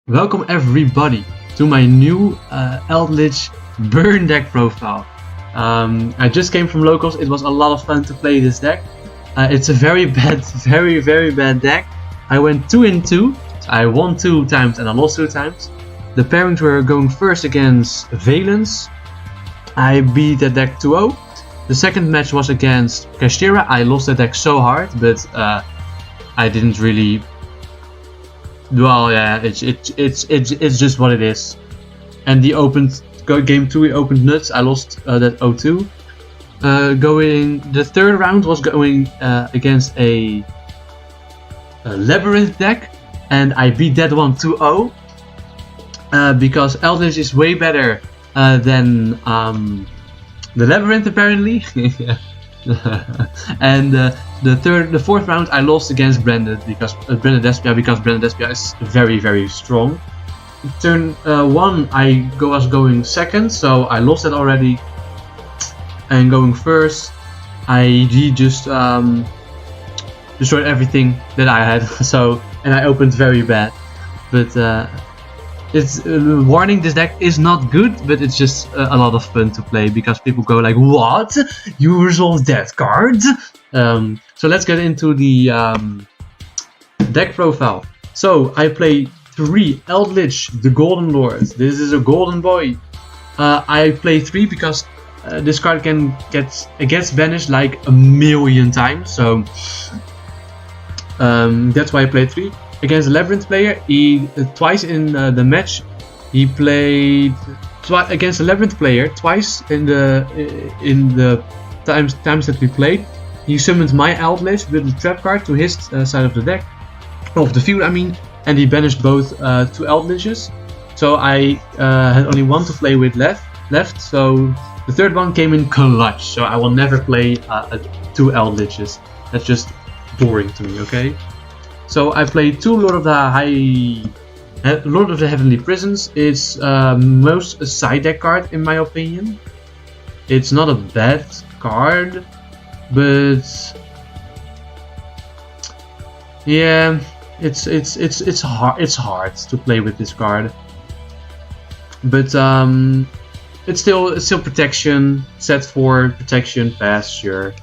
Welcome everybody to my new Eldlich burn deck profile. I just came from locals. It was a lot of fun to play this deck. It's a very bad, very bad deck. I went 2-2. So I won 2 times and I lost 2 times. The pairings were going first against Valence. I beat that deck 2-0. The second match was against Kashtira. I lost that deck so hard, but I didn't really. Well, yeah, it's just what it is. And the game 2, we opened nuts. I lost that 0-2. The third round was going against a labyrinth deck, and I beat that one 2-0 because Eldlich is way better than the labyrinth apparently. And the fourth round I lost against Brandon Despia because Brandon Despia is very strong. Turn 1 I was going second, so I lost that already. And going first, he just destroyed everything that I had. And I opened very bad. But it's warning, this deck is not good, but it's just a lot of fun to play because people go like, what? You resolved that card? So let's get into the deck profile. So I play 3 Eldlich, the Golden Lord. This is a golden boy. I play 3 because this card gets banished like a million times. So that's why I play 3. Against the Labyrinth player, twice in the match, he played against the Labyrinth player twice in the times that we played. He summoned my Eldlich with the trap card to his side of the deck, of the field I mean, and he banished both 2 Eldliches. So I had only 1 to play with left. So the third one came in clutch. So I will never play 2 Eldliches. That's just boring to me. Okay. So I played 2 Lord of the Heavenly Prisons. It's most a side deck card in my opinion. It's not a bad card, but yeah, it's hard to play with this card. But it's still protection, set for protection, pass, sure.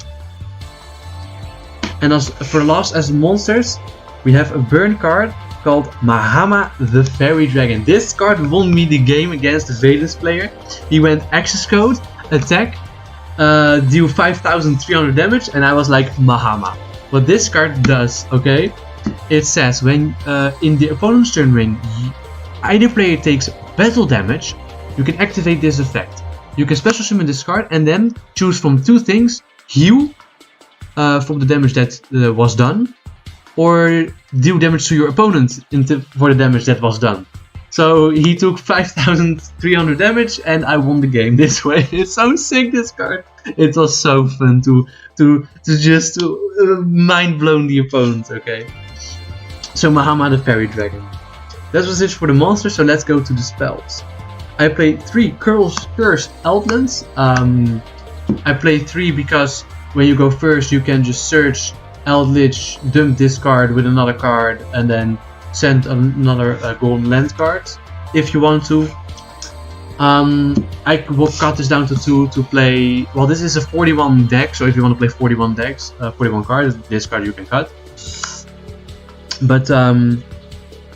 And for last, as monsters, we have a burn card called MAHAAMA the Fairy Dragon. This card won me the game against the Valence player. He went access code, attack, deal 5,300 damage, and I was like, MAHAAMA. What this card does, okay, it says when in the opponent's turn ring, either player takes battle damage, you can activate this effect. You can special summon this card and then choose from 2 things: heal from the damage that was done, or deal damage to your opponent for the damage that was done. So he took 5,300 damage and I won the game this way. It's so sick, this card. It was so fun to just mind blown the opponent, okay. So MAHAAMA the Fairy Dragon. That was it for the monsters, so let's go to the spells. I played 3 Cursed Eldlands. I played 3 because when you go first you can just search Eldlich, dump this card with another card, and then send another golden land card if you want to. I will cut this down to 2 to play. Well, this is a 41 deck, so if you want to play 41 decks, 41 cards, this card you can cut. But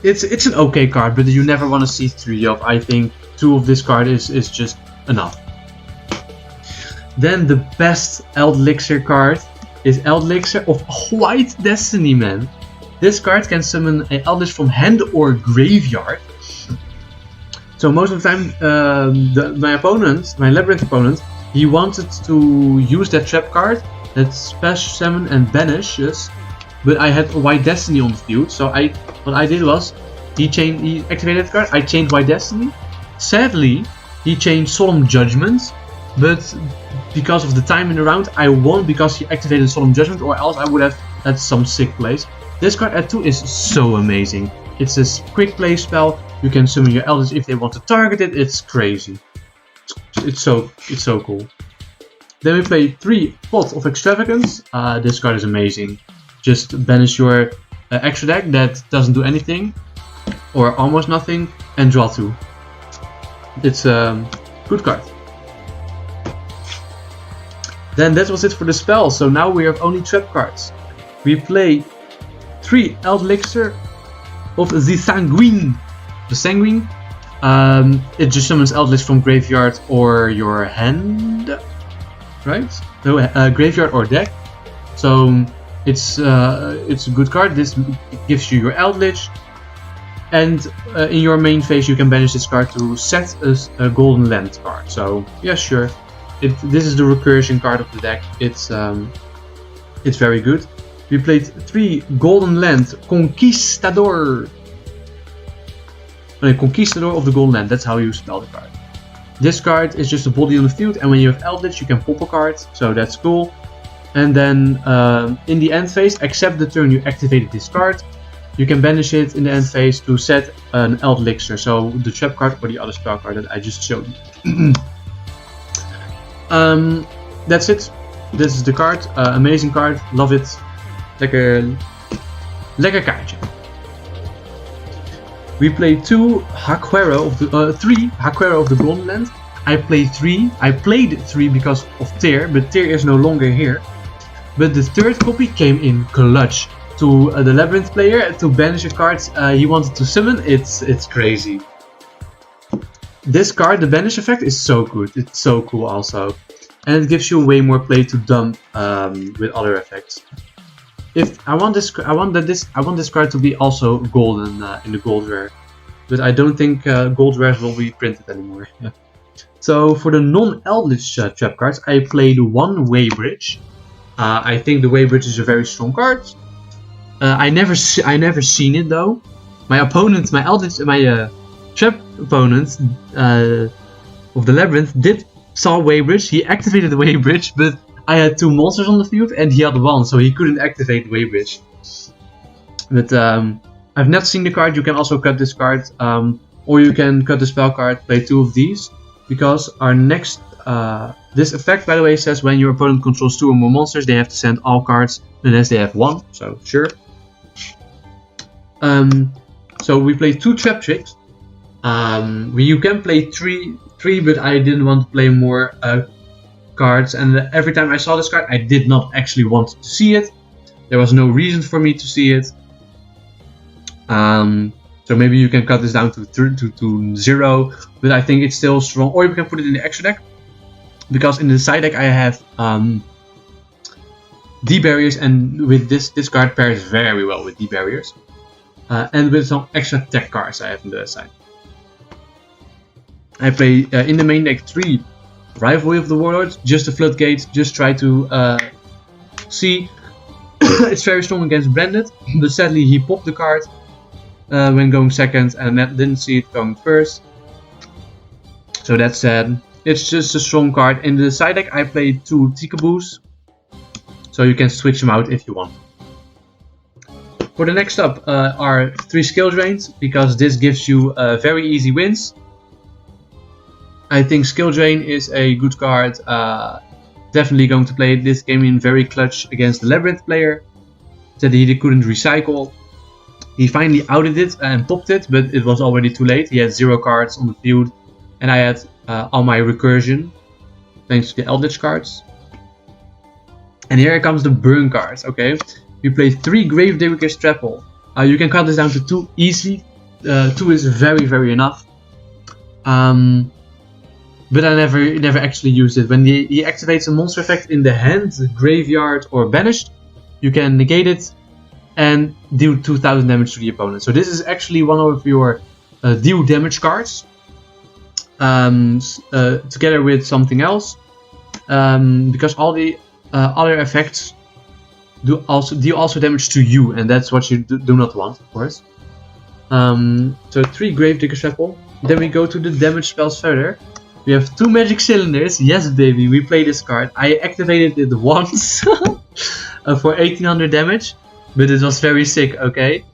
it's an okay card, but you never want to see 3 of. I think 2 of this card is just enough. Then the best Eldlich card is Eldlich of White Destiny, man. This card can summon an Eldlich from hand or graveyard. So most of the time, my Labyrinth opponent, he wanted to use that trap card, that special summon and banishes, but I had White Destiny on the field. So what I did was, he activated the card, I changed White Destiny. Sadly, he changed Solemn Judgment, but because of the time in the round, I won because he activated Solemn Judgment, or else I would have had some sick plays. This card at 2 is so amazing. It's a quick play spell. You can summon your Eldlich if they want to target it. It's crazy. It's so cool. Then we play 3 Pot of Extravagance. This card is amazing. Just banish your extra deck that doesn't do anything. or almost nothing, and draw 2. It's a good card. Then that was it for the spell, so now we have only trap cards. We play 3 Eldlich of the Sanguine. The Sanguine, it just summons Eldlich from graveyard or your hand, right? So graveyard or deck. So it's a good card. This gives you your Eldlich, and in your main phase you can banish this card to set a golden land card. So yeah, sure. This is the recursion card of the deck. It's very good. We played 3 golden land Conquistador. Conquistador of the golden land. That's how you spell the card. This card is just a body on the field, and when you have Eldlich, you can pop a card. So that's cool. And then in the end phase, except the turn you activated this card, you can banish it in the end phase to set an Eldlich. So the trap card or the other spell card that I just showed you. That's it. This is the card. Amazing card. Love it. Lekker kaartje. We play 3 Haquera of the Golden Land. I played 3 because of Tear, but Tear is no longer here. But the third copy came in clutch to the Labyrinth player to banish a card he wanted to summon. It's crazy. This card, the banish effect, is so good. It's so cool also, and it gives you way more play to dump with other effects. I want this card to be also golden in the gold rare, but I don't think gold rares will be printed anymore. So for the non-Eldlich trap cards, I played 1 WEIGHBRIDGE. I think the WEIGHBRIDGE is a very strong card. I never seen it though. My opponent, my trap opponent of the Labyrinth saw WEIGHBRIDGE. He activated the WEIGHBRIDGE, but I had 2 monsters on the field and he had 1, so he couldn't activate WEIGHBRIDGE. But I've not seen the card. You can also cut this card, or you can cut the spell card, play 2 of these, because our next this effect, by the way, says when your opponent controls 2 or more monsters, they have to send all cards unless they have 1. So sure. So we play 2 trap tricks. You can play 3, but I didn't want to play more cards, and every time I saw this card I did not actually want to see it. There was no reason for me to see it. So maybe you can cut this down to 0, but I think it's still strong. Or you can put it in the extra deck, because in the side deck I have D-barriers, and with this card pairs very well with D-barriers. And with some extra tech cards I have on the side. I play in the main deck 3 Rivalry of the Warlords, just a floodgate, just try to see. It's very strong against Branded, but sadly he popped the card when going second and didn't see it going first. So that's sad. It's just a strong card. In the side deck I played 2 Tikaboos, so you can switch them out if you want. For the next up are 3 skill drains, because this gives you very easy wins. I think Skill Drain is a good card. Definitely going to play it. This came in very clutch against the Labyrinth player that he couldn't recycle. He finally outed it and popped it, but it was already too late. He had 0 cards on the field, and I had all my recursion thanks to the Eldlich cards. And here comes the burn cards. Okay, we play 3 Gravedigger's Trapple. You can cut this down to 2 easily. 2 is very enough. But I never actually used it. When he activates a monster effect in the hand, graveyard, or banished, you can negate it and deal 2000 damage to the opponent. So this is actually one of your deal damage cards, together with something else, because all the other effects deal also damage to you, and that's what you do not want, of course. So 3 Gravedigger's Trapple. Then we go to the damage spells further. We have 2 magic cylinders. Yes, baby, we play this card. I activated it once for 1800 damage, but it was very sick, okay?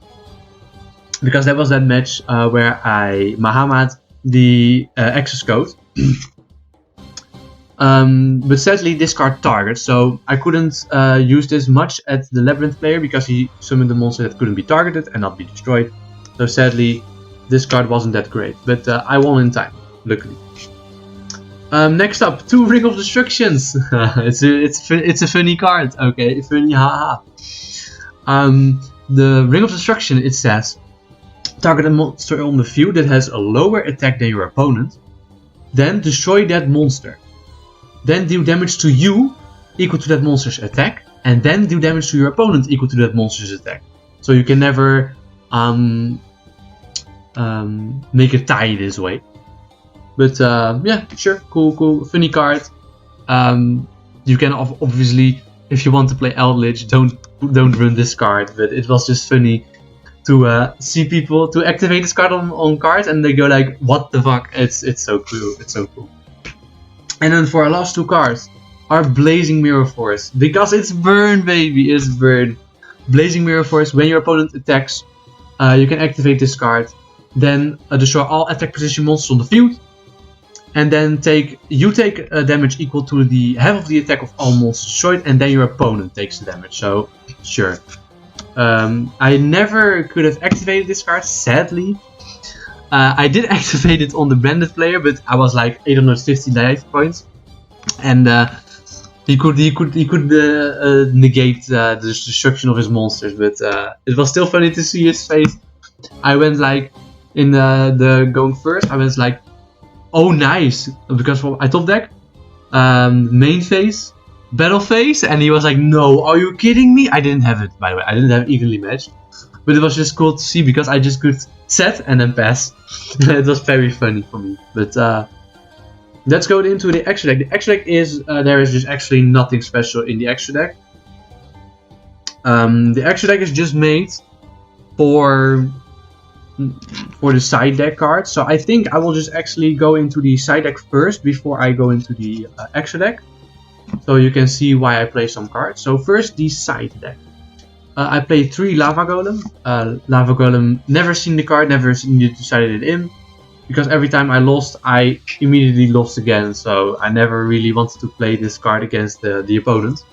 Because that was that match where I MAHAAMA'd the access code. But sadly this card targets, so I couldn't use this much at the Labyrinth player because he summoned a monster that couldn't be targeted and not be destroyed. So sadly this card wasn't that great, but I won in time, luckily. Next up, 2 Ring of Destructions. it's a funny card, okay, funny, haha. The Ring of Destruction, it says, target a monster on the field that has a lower attack than your opponent, then destroy that monster. Then deal damage to you equal to that monster's attack, and then deal damage to your opponent equal to that monster's attack. So you can never make a tie this way. But yeah, sure, cool, funny card. You can obviously, if you want to play Eldlich, don't run this card. But it was just funny to see people to activate this card on cards, and they go like, "What the fuck?" It's so cool. It's so cool. And then for our last 2 cards, our Blazing Mirror Force, because it's burn, baby, it's burn. Blazing Mirror Force. When your opponent attacks, you can activate this card. Then destroy all attack position monsters on the field. And then take damage equal to the half of the attack of all monsters destroyed, and then your opponent takes the damage. So, sure. I never could have activated this card, sadly. I did activate it on the bandit player, but I was like 850 life points, and he could negate the destruction of his monsters. But it was still funny to see his face. I went like in the going first. I was like, oh nice, because for I top deck, main phase, battle phase, and he was like, no, are you kidding me? I didn't have it, by the way. I didn't have evenly matched, but it was just cool to see because I just could set and then pass. It was very funny for me. But let's go into the extra deck. The extra deck is there is just actually nothing special in the extra deck. The extra deck is just made for the side deck cards. So I think I will just actually go into the side deck first before I go into the extra deck, so you can see why I play some cards. So first, the side deck. I play 3 Lava Golem. Lava Golem, never seen the card, never decided it in, because every time I lost, I immediately lost again. So I never really wanted to play this card against the opponent.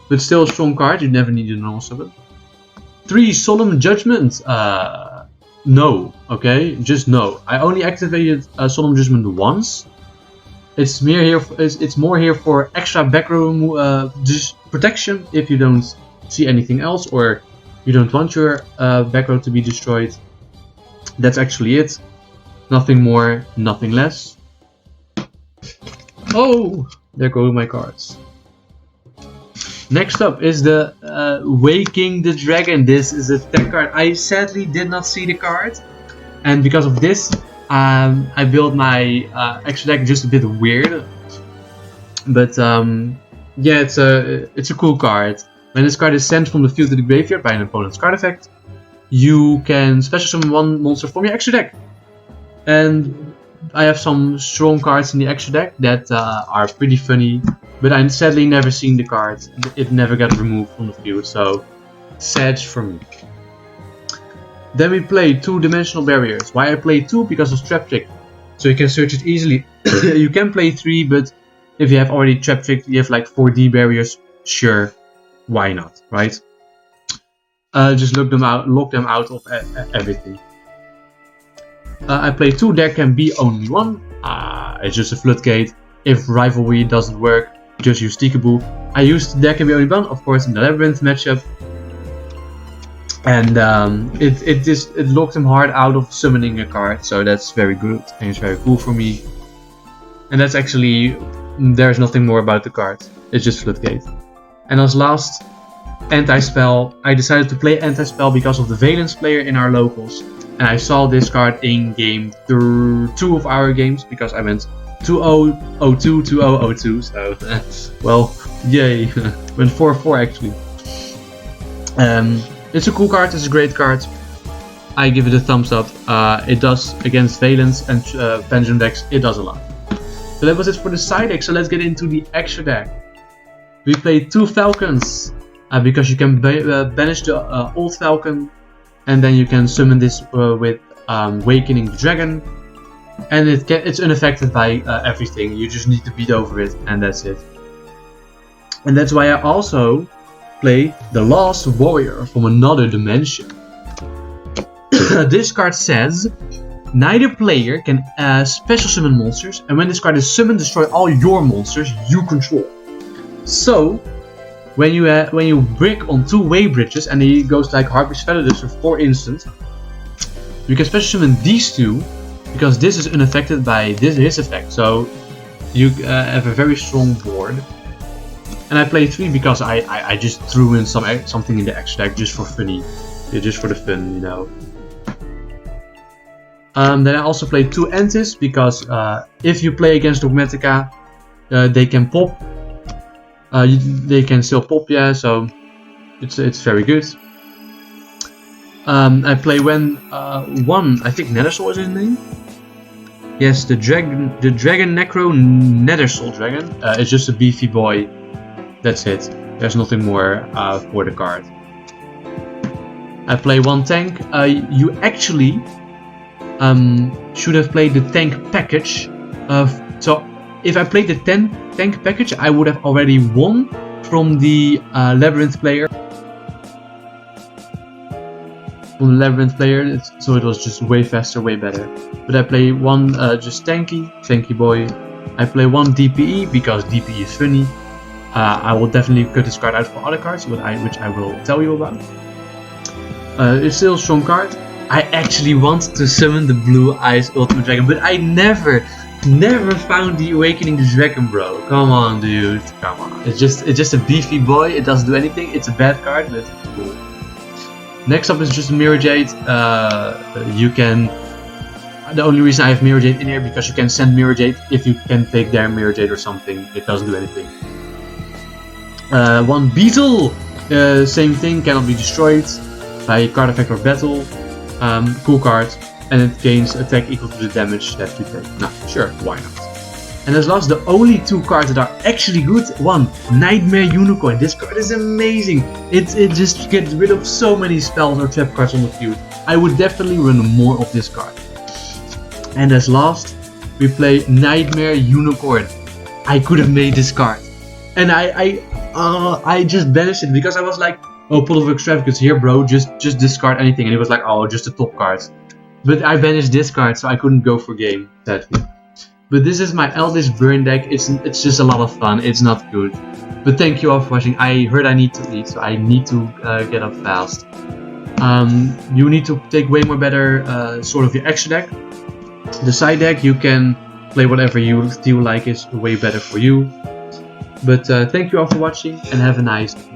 But still a strong card, you never need a normal summon. 3 Solemn Judgment. No, okay, just no. I only activated Solemn Judgment once. It's more here for extra back row just protection if you don't see anything else, or you don't want your back row to be destroyed. That's actually it. Nothing more, nothing less. Oh, there go my cards. Next up is the Waking the Dragon. This is a tech card. I sadly did not see the card, and because of this, I built my extra deck just a bit weird. But yeah, it's a cool card. When this card is sent from the field to the graveyard by an opponent's card effect, you can special summon 1 monster from your extra deck. And I have some strong cards in the extra deck that are pretty funny. But I sadly never seen the card. It never got removed from the field, so sad for me. Then we play 2 Dimensional Barriers. Why I play 2? Because of Trap Trick. So you can search it easily. You can play 3, but if you have already Trap Trick, you have like 4D barriers. Sure, why not, right? Just lock them out of everything. I play 2. There can be only 1. It's just a floodgate. If rivalry doesn't work, just use Tikaboo. I used There Can Be Only 1, of course, in the Labyrinth matchup, and it locked him hard out of summoning a card, so that's very good and it's very cool for me. And that's actually, there's nothing more about the card. It's just floodgate. And as last, Anti-Spell. I decided to play Anti-Spell because of the Valence player in our locals, and I saw this card in game 2 of our games because I went 2-0-0-2, 2-0-0-2, so well, yay. Went 4-4 actually. It's a cool card, it's a great card. I give it a thumbs up. It does against Valence and Pendulum decks, it does a lot. So that was it for the side deck, so let's get into the extra deck. We played 2 Falcons, because you can banish the old Falcon, and then you can summon this with Wakening the Dragon. And it's unaffected by everything, you just need to beat over it, and that's it. And that's why I also play the Last Warrior from another dimension. This card says neither player can special summon monsters, and when this card is summoned, destroy all your monsters you control. So when you brick on 2 Weighbridges and he goes like Harpy's Feather Duster for instance, you can special summon these 2 because this is unaffected by his effect. So you have a very strong board. And I play 3 because I just threw in something in the extra deck just for funny, just for the fun, you know. Then I also play 2 Entis because if you play against Dogmatica, they can pop. They can still pop, yeah. So it's very good. I play one, I think Nethersoul is his name. Yes, the Dragon Necro Nethersoul Dragon. It's just a beefy boy. That's it. There's nothing more for the card. I play 1 tank. You actually should have played the tank package. So if I played the tank package, I would have already won from the Labyrinth player. So it was just way faster, way better. But I play 1 just tanky boy. I play 1 DPE because DPE is funny. I will definitely cut this card out for other cards, which I will tell you about. It's still a strong card. I actually want to summon the Blue Eyes Ultimate Dragon, but I never found the Awakening the Dragon, bro. Come on, dude. Come on. It's just a beefy boy. It doesn't do anything. It's a bad card, but it's cool. Next up is just a Mirror Jade. You can. The only reason I have Mirror Jade in here because you can send Mirror Jade if you can take their Mirror Jade or something. It doesn't do anything. 1 Beetle. Same thing. Cannot be destroyed by card effect or battle. Cool card, and it gains attack equal to the damage that you take. Nah, sure, why not? And as last, the only 2 cards that are actually good. 1, Knightmare Unicorn. This card is amazing. It just gets rid of so many spells or trap cards on the field. I would definitely run more of this card. And as last, we play Knightmare Unicorn. I could have made this card, and I just banished it because I was like, oh, Pot of Extravagance here, bro, just discard anything. And he was like, oh, just a top card. But I banished this card, so I couldn't go for game, sadly. But this is my Eldlich burn deck. It's just a lot of fun. It's not good. But thank you all for watching. I heard I need to eat, so I need to get up fast. You need to take way more better sort of your extra deck. The side deck, you can play whatever you feel like is way better for you. But thank you all for watching and have a nice day.